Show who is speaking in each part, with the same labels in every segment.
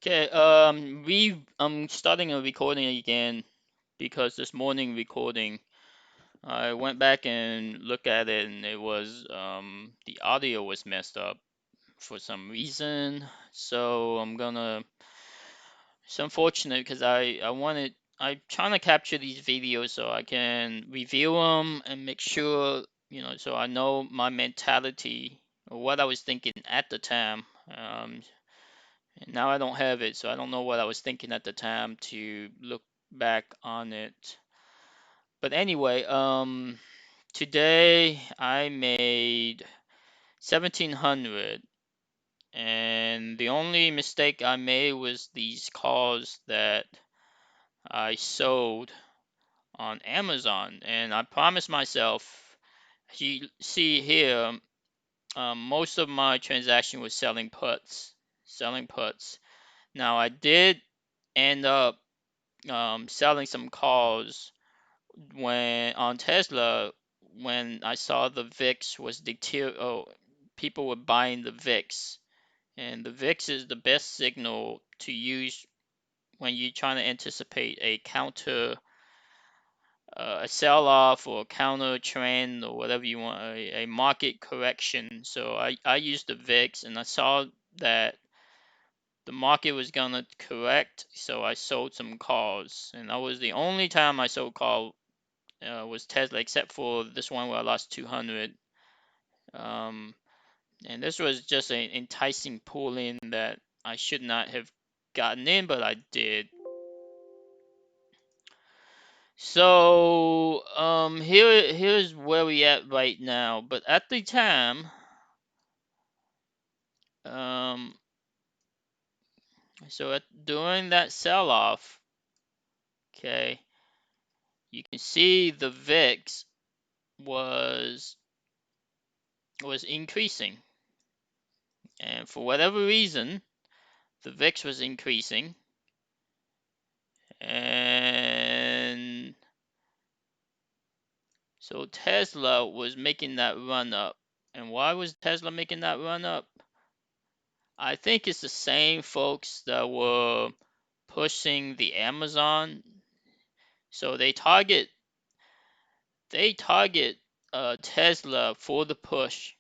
Speaker 1: Okay, I'm starting a recording again because this morning recording, I went back and looked at it and it was the audio was messed up for some reason. So it's unfortunate because I'm trying to capture these videos so I can review them and make sure, so I know my mentality or what I was thinking at the time. And now I don't have it, so I don't know what I was thinking at the time to look back on it. But anyway, today I made 1700, and the only mistake I made was these calls that I sold on Amazon, and I promised myself, you see here, most of my transaction was selling puts. Now I did end up selling some calls when on Tesla when I saw the VIX was people were buying the VIX, and the VIX is the best signal to use when you're trying to anticipate a sell off or counter trend or whatever you want, a market correction. So I used the VIX and I saw that the market was gonna correct, so I sold some calls, and that was the only time I sold call was Tesla, except for this one where I lost 200. Um, and this was just an enticing pull in that I should not have gotten in, but I did. So here's where we at right now. But at the time, um, during that sell-off, okay, you can see the VIX was increasing, and for whatever reason, the VIX was increasing, and so Tesla was making that run up. And why was Tesla making that run up? I think it's the same folks that were pushing the Amazon. So they target Tesla for the push.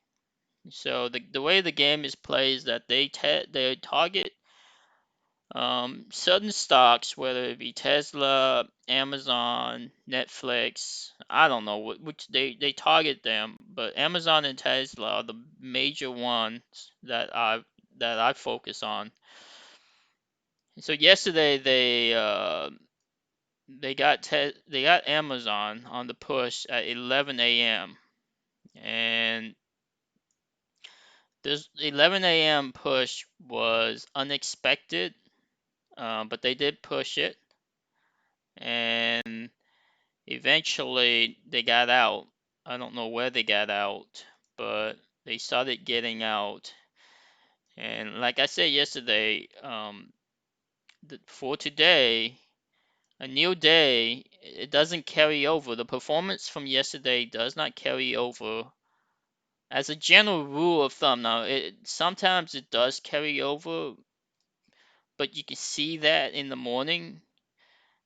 Speaker 1: So the way the game is played is that they target certain stocks, whether it be Tesla, Amazon, Netflix, I don't know which they target them, but Amazon and Tesla are the major ones that I focus on. So yesterday they got Amazon on the push at 11 a.m. and this 11 a.m. push was unexpected, but they did push it, and eventually they got out. I don't know where they got out, but they started getting out. And like I said yesterday, for today, a new day, it doesn't carry over. The performance from yesterday does not carry over. As a general rule of thumb, now sometimes it does carry over, but you can see that in the morning.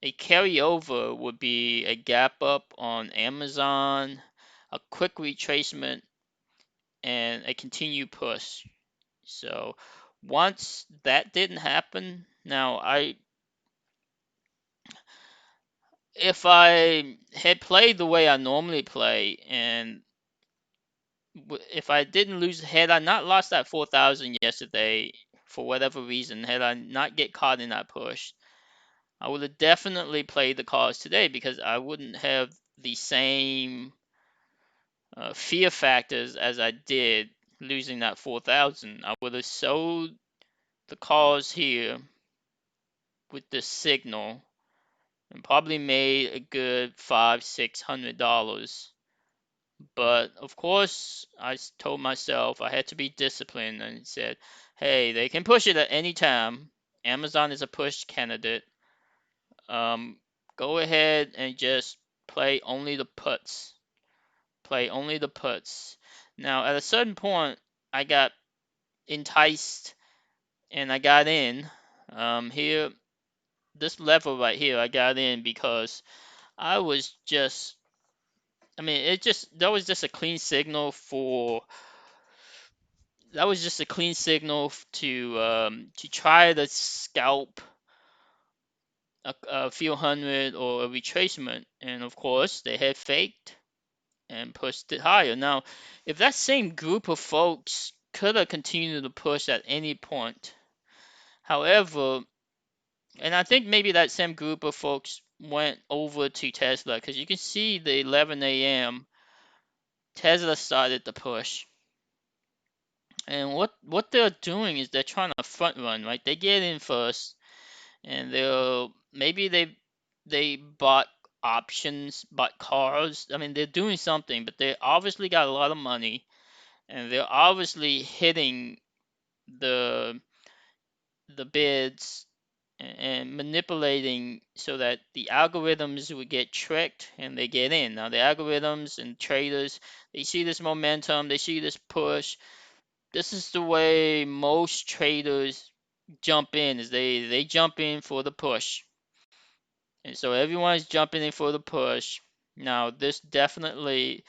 Speaker 1: A carryover would be a gap up on Amazon, a quick retracement, and a continued push. So once that didn't happen, now if I had played the way I normally play, and if I didn't lose, had I not lost that 4,000 yesterday for whatever reason, had I not get caught in that push, I would have definitely played the cards today because I wouldn't have the same fear factors as I did losing that 4,000. I would have sold the calls here with this signal and probably made a good $500-600. But of course, I told myself I had to be disciplined and said, hey, they can push it at any time. Amazon is a push candidate. Um, Go ahead and just play only the puts. Play only the puts. Now, at a certain point, I got enticed and I got in. Here, this level right here, I got in because I was just, I mean, that was just a clean signal to try to scalp a few hundred or a retracement, and of course they had faked and pushed it higher. Now, if that same group of folks could have continued to push at any point, however, and I think maybe that same group of folks went over to Tesla because you can see the 11 a.m. Tesla started to push. And what they're doing is they're trying to front run, right? They get in first, and they bought options, bought cars. I mean, they're doing something, but they obviously got a lot of money, and they're obviously hitting the the bids and manipulating so that the algorithms would get tricked and they get in. Now the algorithms and traders, they see this momentum, they see this push. This is the way most traders jump in, is they jump in for the push. And so everyone's jumping in for the push. Now this definitely,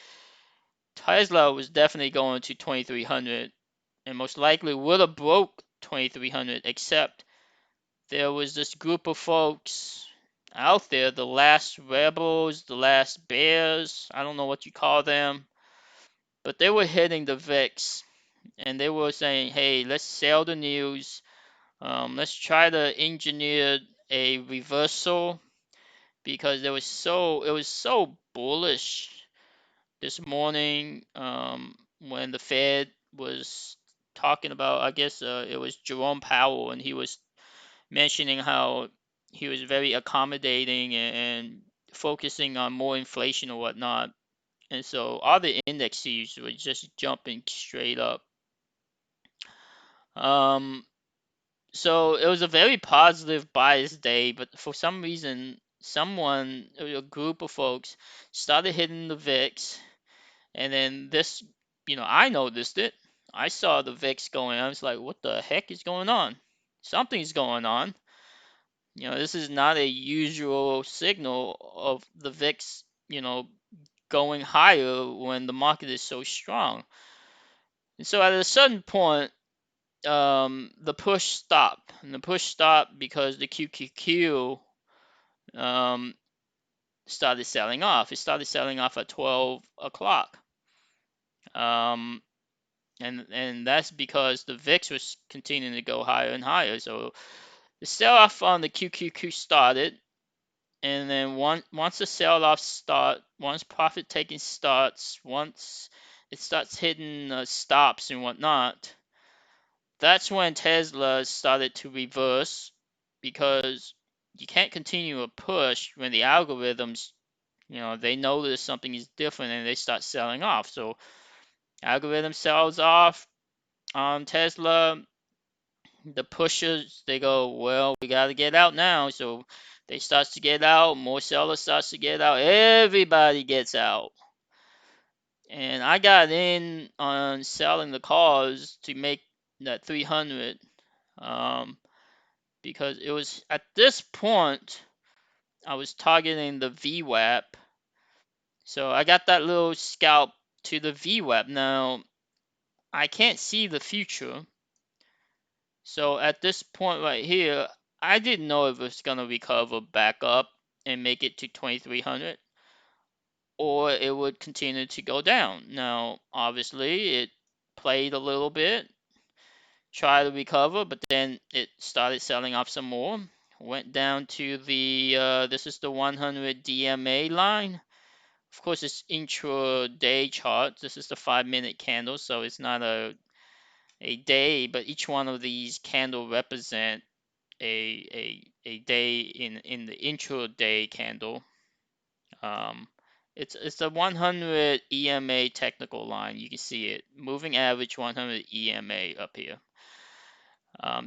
Speaker 1: Tesla was definitely going to 2300 and most likely would have broke 2300, except there was this group of folks out there, the last rebels, the last bears, I don't know what you call them, but they were hitting the VIX and they were saying, hey, let's sell the news. Let's try to engineer a reversal because it was so bullish this morning when the Fed was talking about, I guess it was Jerome Powell, and he was mentioning how he was very accommodating and focusing on more inflation or whatnot. And so all the indexes were just jumping straight up. Um, so it was a very positive bias day, but for some reason, a group of folks, started hitting the VIX, and then I noticed it. I saw the VIX going. I was like, what the heck is going on? Something's going on. This is not a usual signal of the VIX, going higher when the market is so strong. And so at a certain point, the push stopped. And the push stopped because the QQQ um, started selling off. It started selling off at 12 o'clock. Um, and that's because the VIX was continuing to go higher and higher. So the sell off on the QQQ started, and then once the sell-off once profit taking starts, once it starts hitting stops and whatnot, that's when Tesla started to reverse, because you can't continue a push when the algorithms, they notice something is different and they start selling off. So algorithm sells off on Tesla, the pushers, they go, well, we got to get out now. So they starts to get out, more sellers starts to get out, everybody gets out. And I got in on selling the cars to make that 300, because it was at this point I was targeting the VWAP. So I got that little scalp to the VWAP. Now I can't see the future. So at this point right here, I didn't know if it's going to recover back up and make it to 2300, or it would continue to go down. Now, obviously, it played a little bit, tried to recover, but then it started selling off some more. Went down to this is the 100 DMA line. Of course, it's intraday chart. This is the 5-minute candle, so it's not a day, but each one of these candle represent a day in the intraday candle. It's a 100 EMA technical line. You can see it, moving average 100 EMA up here.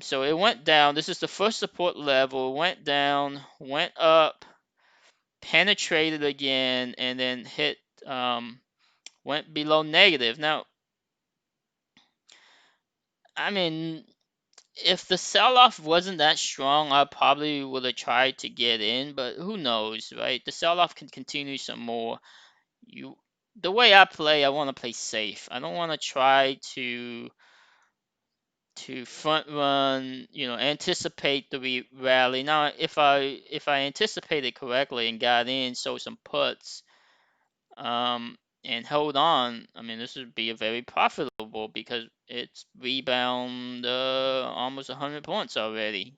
Speaker 1: So it went down. This is the first support level. Went down, went up, penetrated again, and then went below negative. Now, I mean, if the sell-off wasn't that strong, I probably would have tried to get in, but who knows, right? The sell-off can continue some more. You, the way I play, I want to play safe. I don't want to try to front run, anticipate the rally. Now, if I anticipated correctly and got in, sold some puts, and held on, I mean, this would be a very profitable because it's rebound almost 100 points already.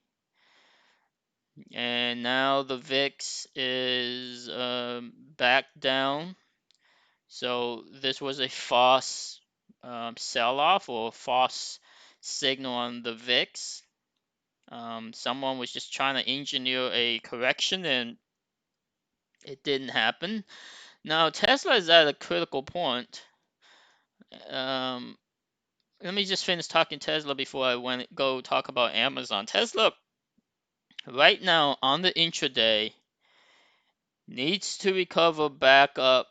Speaker 1: And now the VIX is back down. So this was a false sell-off or false signal on the VIX. Someone was just trying to engineer a correction and it didn't happen. Now Tesla is at a critical point. Um, Let me just finish talking Tesla before I go talk about Amazon. Tesla right now on the intraday needs to recover back up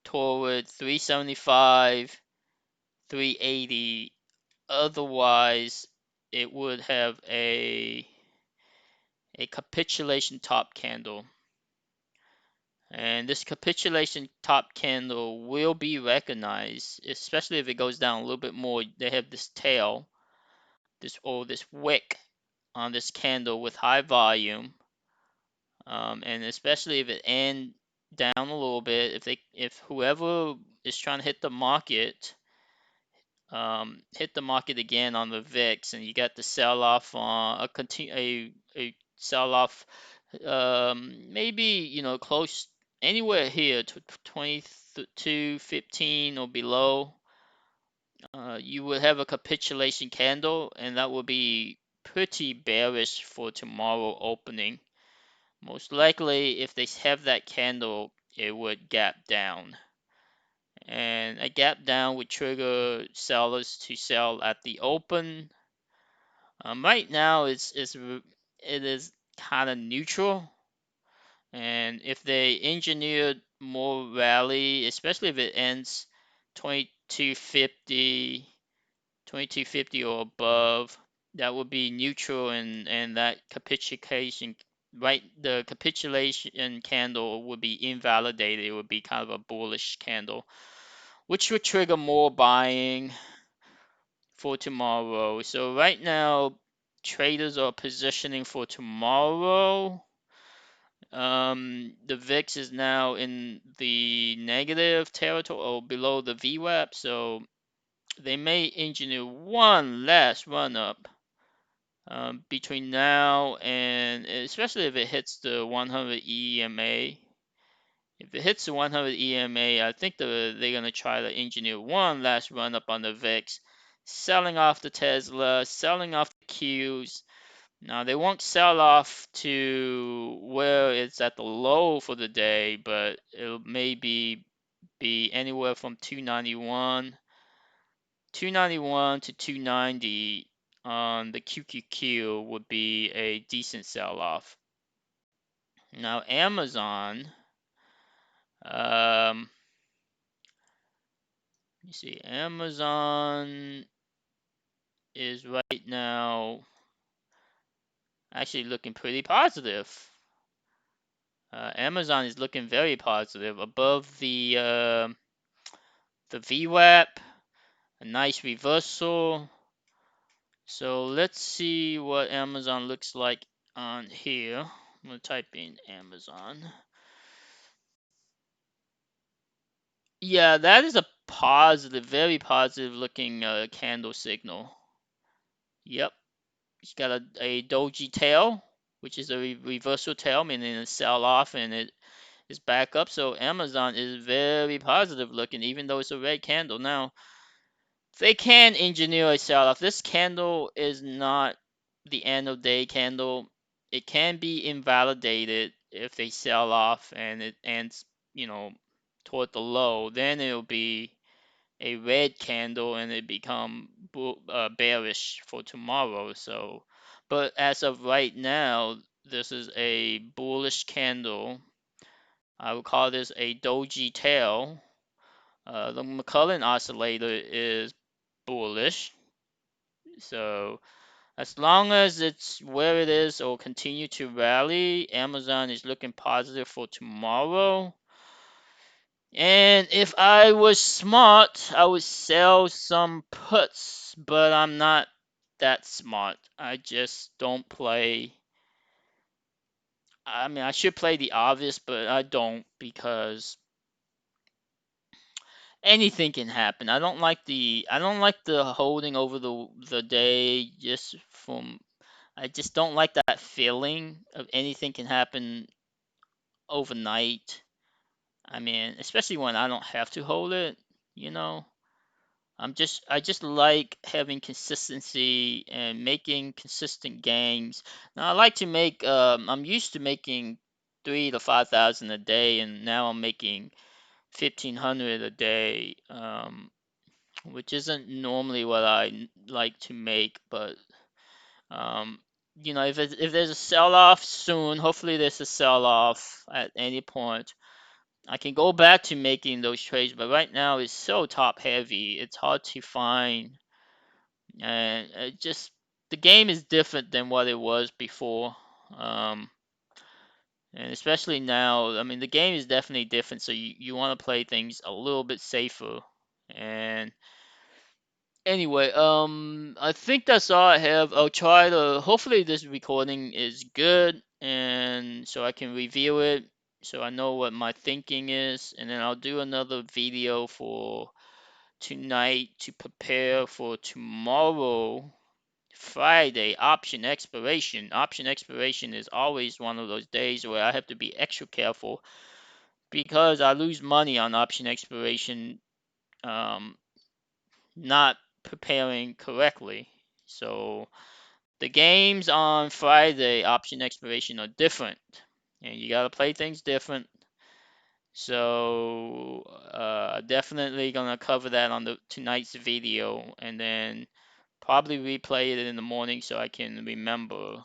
Speaker 1: toward 375, 380. Otherwise, it would have a capitulation top candle. And this capitulation top candle will be recognized, especially if it goes down a little bit more. They have this tail, this wick on this candle with high volume, and especially if it end down a little bit, if whoever is trying to hit the market again on the VIX, and you got the sell off on a sell off, maybe close anywhere here to 22.15 or below. You would have a capitulation candle, and that would be pretty bearish for tomorrow opening. Most likely, if they have that candle, it would gap down. And a gap down would trigger sellers to sell at the open. Right now, it is kind of neutral. And if they engineer more rally, especially if it ends 2250, 2250 or above, that would be neutral, and that capitulation, right? The capitulation candle would be invalidated. It would be kind of a bullish candle, which would trigger more buying for tomorrow. So right now, traders are positioning for tomorrow. The VIX is now in the negative territory or below the VWAP, so they may engineer one last run up between now and especially if it hits the 100 EMA. If it hits the 100 EMA, I think they're going to try to engineer one last run up on the VIX, selling off the Tesla, selling off the Qs. Now, they won't sell off to where it's at the low for the day, but it may be anywhere from 291 to 290 on the QQQ would be a decent sell-off. Now, Amazon, you see, Amazon is right now actually looking pretty positive. Amazon is looking very positive, above the VWAP, a nice reversal. So let's see what Amazon looks like on here. I'm gonna type in Amazon. Yeah, that is a positive, very positive looking candle signal. Yep, it's got a doji tail, which is a reversal tail, meaning a sell off and it is back up. So Amazon is very positive looking, even though it's a red candle. Now, they can engineer a sell off. This candle is not the end of day candle. It can be invalidated if they sell off and it ends, toward the low. Then it'll be a red candle and it become bearish for tomorrow. So, but as of right now, this is a bullish candle. I would call this a doji tail. The McCullen oscillator is bullish. So As long as it's where it is or continue to rally, Amazon is looking positive for tomorrow. And if I was smart, I would sell some puts, but I'm not that smart. I just don't play. I mean, I should play the obvious, but I don't because anything can happen. I don't like the holding over the day just from I just don't like that feeling of anything can happen overnight. I mean, especially when I don't have to hold it, you know. I just like having consistency and making consistent gains. Now I like to make I'm used to making 3 to 5 thousand a day, and now I'm making 1,500 a day, which isn't normally what I like to make. But um, if there's a sell off soon, hopefully there's a sell off at any point. I can go back to making those trades, but right now it's so top heavy. It's hard to find, and it just the game is different than what it was before. Um, and especially now, I mean, the game is definitely different. So you want to play things a little bit safer. And anyway, I think that's all I have. I'll try to. Hopefully, this recording is good, and so I can review it, so I know what my thinking is, and then I'll do another video for tonight to prepare for tomorrow, Friday, option expiration. Option expiration is always one of those days where I have to be extra careful because I lose money on option expiration. Um, not preparing correctly. So the games on Friday, option expiration, are different, and you gotta play things different. So definitely gonna cover that on the tonight's video, and then probably replay it in the morning so I can remember